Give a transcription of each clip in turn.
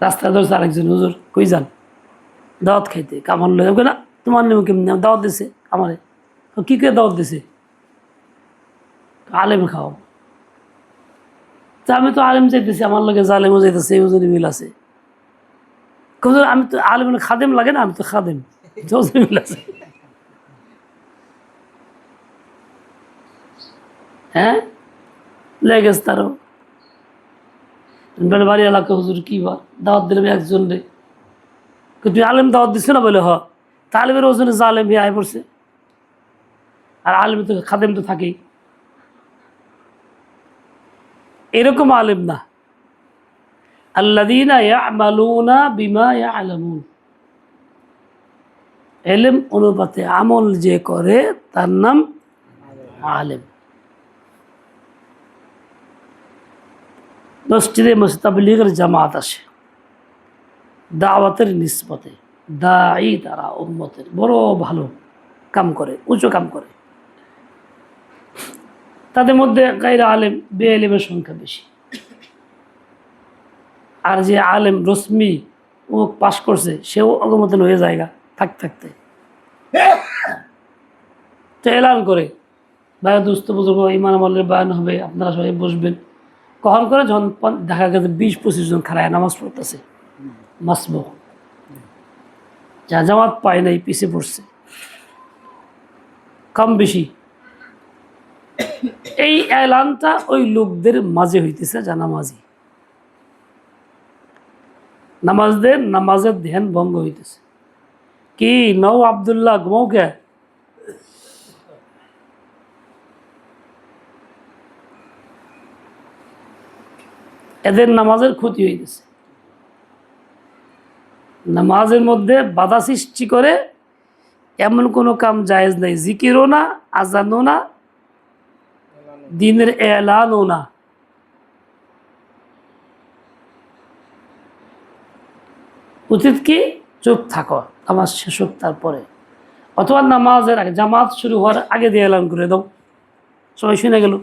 রাস্তায় ধরছে আরেকজন, হুজুর কই যান? দাওয়াত খাইতে। কামাল লোক না, তোমার নেব কেমনি? দাওয়াত দিছে আমারে। কি করে দাওয়াত দিছে? আলেম খাও। তা আমি তো আলেম চাইতেছি, আমার লগে জালেমও যাইতেছে, এই ওজনে মিল আছে। হুজুর আমি তো আলেম খাদেম লাগে না, আমি তো খাদেম, ওজনে মিল আছে। হ্যাঁ, লেগেছে তারও। বাড়ি এলাকা হুজুর কি বা দাওয়াত দিলাম একজন রে, তুই আলেম দাওয়াত দিচ্ছ না বলে? তা আলেমের ওজনে জালেম আয় পড়ছে। আর আলেম তো খাদেম তো থাকেই। এরকম আলেম না, আল্লাযীনা ইয়া'মালুনা বিমা ইয়া'লামুন, ইলম অনুপাতে আমল যে করে তার নাম আলেম। মসজিদে তাবলীগের জামাত আসে দাওয়াতের নিসবতে, দাঈ তারা উম্মতের বড় ভালো কাম করে, উঁচু কাম করে। তাদের মধ্যে গায়রে আলেম বেআলেমের সংখ্যা বেশি। আর যে আলেম রশ্মি ও পাশ করছে সেও অগমতন হয়ে জায়গা থাকতে তো এলান করে, ভাই দুস্থ বুজুর্গ ইমান আমলের বয়ান হবে, আপনারা সবাই বসবেন। কখন করে? যখন দেখা গেছে 20-25 জন খাড়ায় নামাজ পড়তেছে, মাসব যা জামাত পায় নাই, পিছিয়ে পড়ছে কম বেশি। এই এলানটা ওই লোকদের মাঝে হইতেছে যা নামাজি, নামাজের ধ্যান ভঙ্গ হইতেছে। কি নও আব্দুল্লাহ ঘুমাও কে? এদের নামাজের ক্ষতি হইতেছে। নামাজের মধ্যে বাধা সৃষ্টি করে এমন কোনো কাম জায়েজ নাই, জিকিরও না, আজানও না, দিনের এলানও না। উচিত কি? চুপ থাকো, নামাজ শেষ হোক তারপরে, অথবা নামাজের আগে, জামাত শুরু হওয়ার আগে দিয়ে এলান করে দাও, সবাই শুনে গেল।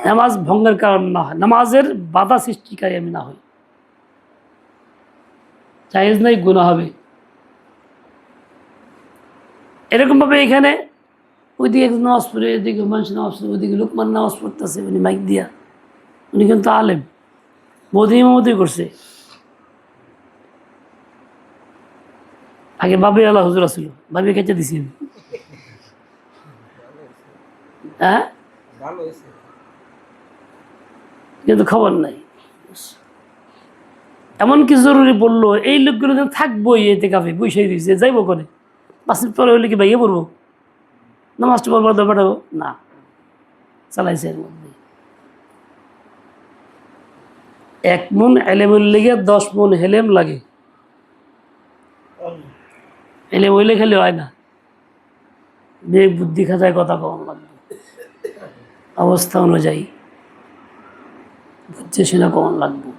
নামাজ ভঙ্গের কারণ না হয়, নামাজের বাধা সৃষ্টিকারী আমি না হই, জায়েজ নাই, গুনাহ হবে। এরকম ভাবে এখানে ওইদিকে একজন নামাজ পড়ে, এদিকে মানুষ নামাজ পড়ে, ওইদিকে লোকমান নামাজ পড়তেছে, উনি মাইক দিয়া, উনি কিন্তু আলেম, মোদি ইমামতি করছে। আগে বাবি আল্লাহ হুজুর আসছিল, বাবি কেটে দিছি। হ্যাঁ, কিন্তু খবর নাই। এমন কি জরুরি বললো, এই লোকগুলো যেন থাকবোই এতে কাফে বসে দিয়েছে, যাইবো করে 5 মিনিট পরে হইলে কি ভাইয়া পড়বো, নামাজটা পড়বো পাঠাবো না, চালাইছে। এর মধ্যে 1 মন এলেমের লেগে 10 মন হেলেম লাগে। এলেম হইলে খেলে হয় না, বিবেক বুদ্ধি খাঁচায় কথা কম লাগবে, অবস্থা অনুযায়ী বুঝছে সেটা কম লাগবে,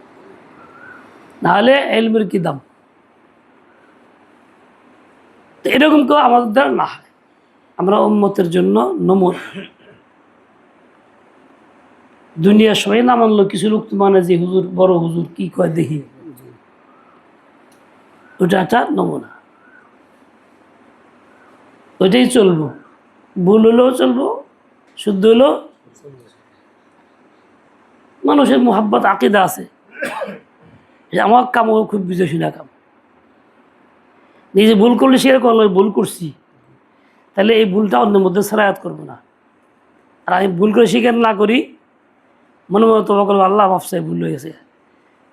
নাহলে এলমের কি দাম। তো এরকম কেউ আমাদের দ্বারা না হয়, আমরা উম্মতের জন্য নমুনা। দুনিয়ার সবাই না মানলো, কিছু লোক তো মানে যে হুজুর বড় হুজুর কি কয় দেখি, ওটা একটা নমুনা, ওইটাই চলবো। ভুল হলেও চলবো, শুদ্ধ হলেও। মানুষের মোহাব্বত আকিদা আছে, আমার কাম ও খুব বুঝে শুনে কাম, নিজে ভুল করলে সেরকম ভুল করছি, তাহলে এই ভুলটা অন্যের মধ্যে সারায়াত করবো না। আর আমি ভুল করে স্বীকার না করি, মনে মনে তোমা করবো আল্লাহ মাফসাই ভুল হয়ে গেছে,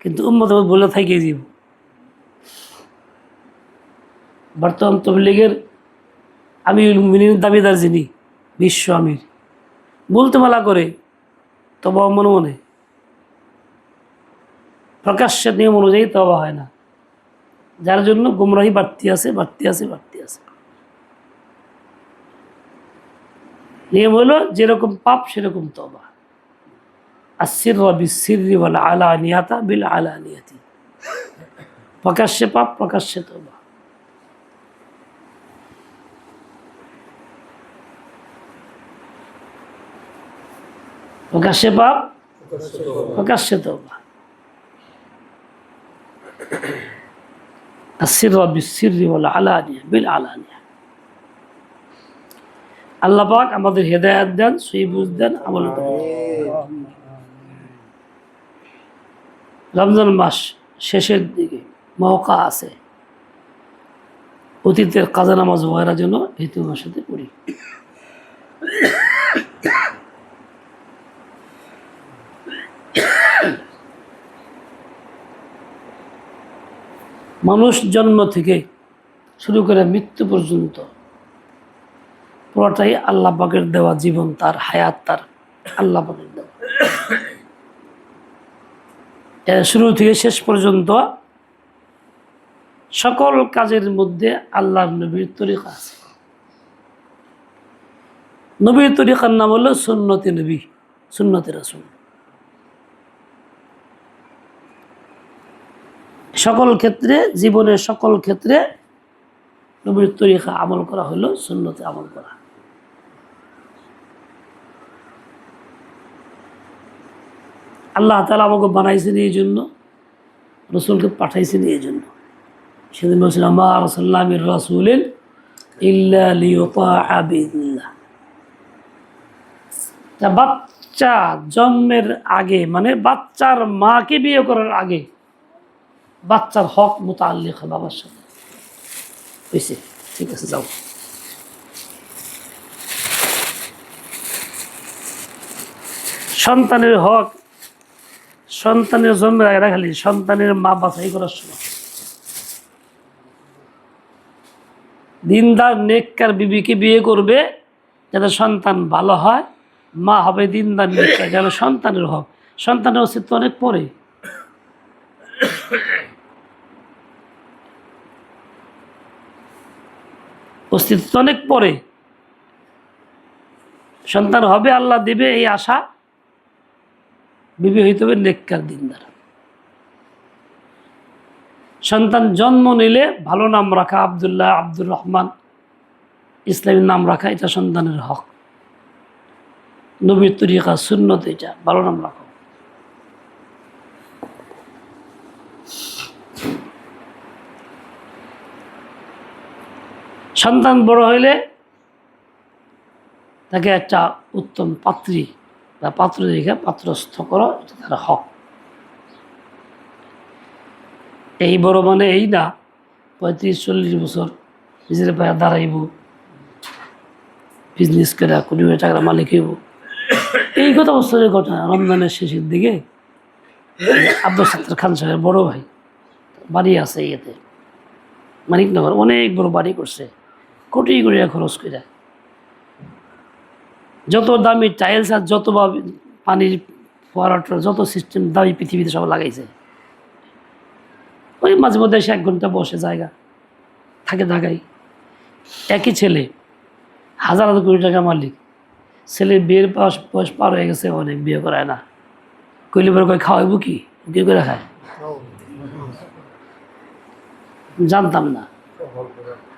কিন্তু উম্মত ভুলে থাইকে যাব। বর্তমান তবলিগের আমিরুল মুমিনিনের দাবিদার যিনি বিশ্ব আমির, বলতে মালা করে, তবা মনে মনে প্রকাশ্যের নিয়ম অনুযায়ী তবা হয় না, যার জন্য গুমরাহি বাড়তি আছে। নিয়ম হলো যেরকম পাপ সেরকম তবা, আসিররা বিসিররি ওয়াল আলানিয়াতা বিল আলানিয়াতি, প্রকাশ্যে পাপ প্রকাশ্যে তবা। প্রকাশ্যে পাপ প্রকাশ্যে তওবা। আসিররা বিসসিররি ওয়াল আলানিয়া বিল আলানিয়া। আল্লাহ পাক আমাদের হেদায়েত দেন, সহি বুঝ দেন, আমল দেন। রমজান মাস শেষের দিকে মওকা আছে, অতীতের কাজা নামাজ ওয়ারা যেন এই সাথে পড়ি। মানুষ জন্ম থেকে শুরু করে মৃত্যু পর্যন্ত পুরোটাই আল্লাহ পাকের দেওয়া জীবন, তার হায়াত তার আল্লাহ পাকের দেওয়া। শুরু থেকে শেষ পর্যন্ত সকল কাজের মধ্যে আল্লাহর নবীর তরিকা আছে। নবীর তরিকার নাম হলো সুন্নতে নবী, সুন্নতে রাসূল। সকল ক্ষেত্রে, জীবনের সকল ক্ষেত্রে নবীর তরিকা আমল করা হলো সুন্নতে আমল করা। আল্লাহ তাআলা আমাকে বানাইছেন এই জন্য, রসুলকে পাঠাইছেন এই জন্য। সেদিন বলছেন আমা আরসালনা মির রাসূলিন ইল্লা লিইউতাআ বিইذনিল্লাহ। বাচ্চা জন্মের আগে, মানে বাচ্চার মাকে বিয়ে করার আগে বাচ্চার হক মুতাআল্লিক বাবার সাথে হয়েছে। ঠিক আছে, যাও। সন্তানের হক সন্তানের জন্মের আগে খালি সন্তানের মা বাছাই করার সময় দিনদার নেককার বিবিকে বিয়ে করবে যাতে সন্তান ভালো হয়, মা হবে দিনদার নেককার, যেন সন্তানের হক। সন্তানের অস্তিত্ব অনেক পরে। অস্তিত্ব অনেক পরে সন্তান হবে, আল্লাহ দিবে এই আশা। বিবি হইতে হবে নেককার দিনদার। সন্তান জন্ম নিলে ভালো নাম রাখা, আব্দুল্লাহ, আব্দুর রহমান, ইসলামী নাম রাখা, এটা সন্তানের হক। নবীর তরিকা সুন্নত, এটা ভালো নাম রাখো। সন্তান বড় হইলে তাকে একটা উত্তম পাত্রী বা পাত্র দেখে পাত্রস্থ করো, এটা তার হক। এই বড় মানে এই না 35-40 বছর নিজের পায়ে দাঁড়াইব, বিজনেস করে কোটি টাকার মালিক হইব, এই কথা বছরের ঘটনা। রমজানের শেষের দিকে আব্দুল সাত্তার খান সাহেবের বড় ভাই বাড়ি আছে ইয়েতে মানিকনগর, অনেক বড় বাড়ি করছে, কোটি কোটি খরচ করে। যত দামি টাইলস আর যত পানির ফোয়ারাটার যত সিস্টেম দামি পৃথিবীতে সব লাগাইছে। ওই মাঝে মধ্যে এসে 1 ঘন্টা বসে জায়গা থাকে ঢাকায়। একই ছেলে, হাজার হাজার কোটি টাকা মালিক, ছেলের বিয়ের বয়স পার হয়ে গেছে, অনেক বিয়ে করায় না। কইলে পরে কয় খাওয়াইব কি, বিয়ে করে খায়। জানতাম না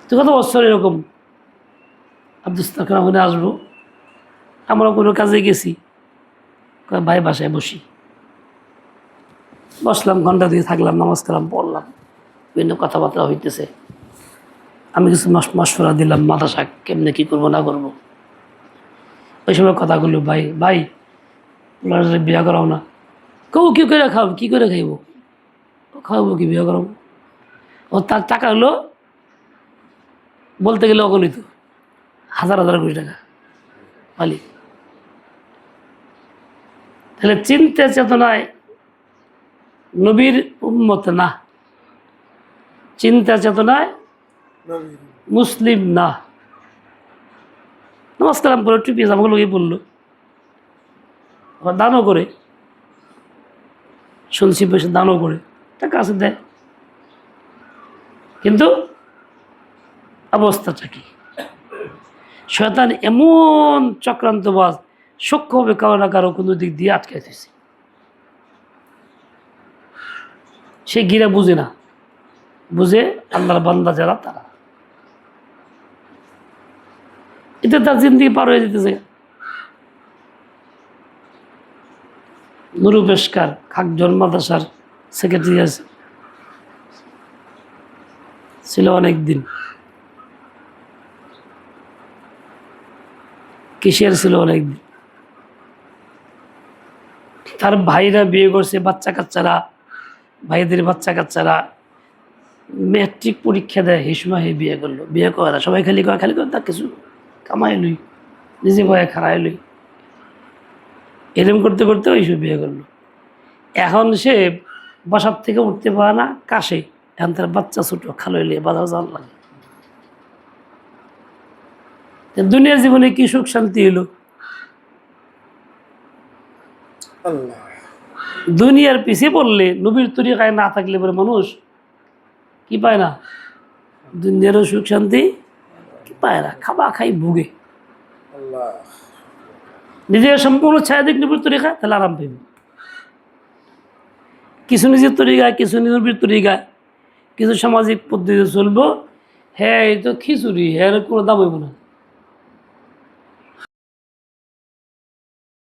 তো কত বছর এরকম। আব্দুল সাত্তার ওখানে আসবো, আমরা কোনো কাজে গেছি, ভাই বাসায় বসি। বসলাম, ঘন্টা দিয়ে থাকলাম, নামাজ কালাম পড়লাম, বিভিন্ন কথাবার্তা হইতেছে। আমি কিছু মশওয়ারা দিলাম, মাদ্রাসা কেমনে কী করবো না করবো। ওই সময় কথাগুলো, ভাই বিয়া করাও না। কেউ কী করে খাও, কী করে খাইব, খাওয়াবো কি, বিয়া করাবো। ও তার টাকা হলো বলতে গেলে অগণিত, হাজার হাজার কোটি টাকা মালিক। তাহলে চিন্তা চেতনায় নবীর উম্মত না, চিন্তা চেতনায় মুসলিম না। নামাজ কালাম করে টুপি আমাকে লোকে বললো, আবার দানও করে, শুনছি বসে দানও করে, টাকা আছে দেয়, কিন্তু অবস্থাটা কি? শয়তান এমন চক্রান্তবাজ, সূক্ষ্মভাবে কারো না কারো কোনো দিক দিয়ে আটকে দিয়েছে। সে গিরা বুঝে না, বুঝে আল্লাহর বান্দা যারা তারা, এটা তার জিন্দিগি পার হয়ে যেতেছে। নুরু পেশকার খাকজন মাদ্রাসার সেক্রেটারি আছে, ছিল অনেক দিন। কিসের ছিল অনেক দিন। তার ভাইরা বিয়ে করছে, বাচ্চা কাচ্চারা, ভাইদের বাচ্চা কাচ্চারা ম্যাট্রিক পরীক্ষা দেয়, এই সময় বিয়ে করলো। বিয়ে করে না, সবাই খালি করে তা কিছু কামাই লই, নিজে ভয়ে খারাই লই, এরম করতে করতে ওই সব বিয়ে করলো। এখন সে বাসার থেকে উঠতে পারে না, কাশে। এখন তার বাচ্চা ছোট, খালইলে বাজার যাওয়ার লাগে। দুনিয়ার জীবনে কি সুখ শান্তি হলো? দুনিয়ার পিছিয়ে পড়লে, নবীর তরিকায় না থাকলে পরে মানুষ কি পায় না? দুনিয়ারও সুখ শান্তি কি পায় না, খাবা খাই ভুগে। নিজের সম্পূর্ণ ছায়া দিক নবীর তরিকায়, তাহলে আরাম পাইব। কিছু নিজের তরিকায়, কিছু নবীর তরিকায়, কিছু সামাজিক পদ্ধতিতে চলবো, হ্যাঁ এই তো খিচুড়ি, হ্যাঁ কোনো দাম হইব না।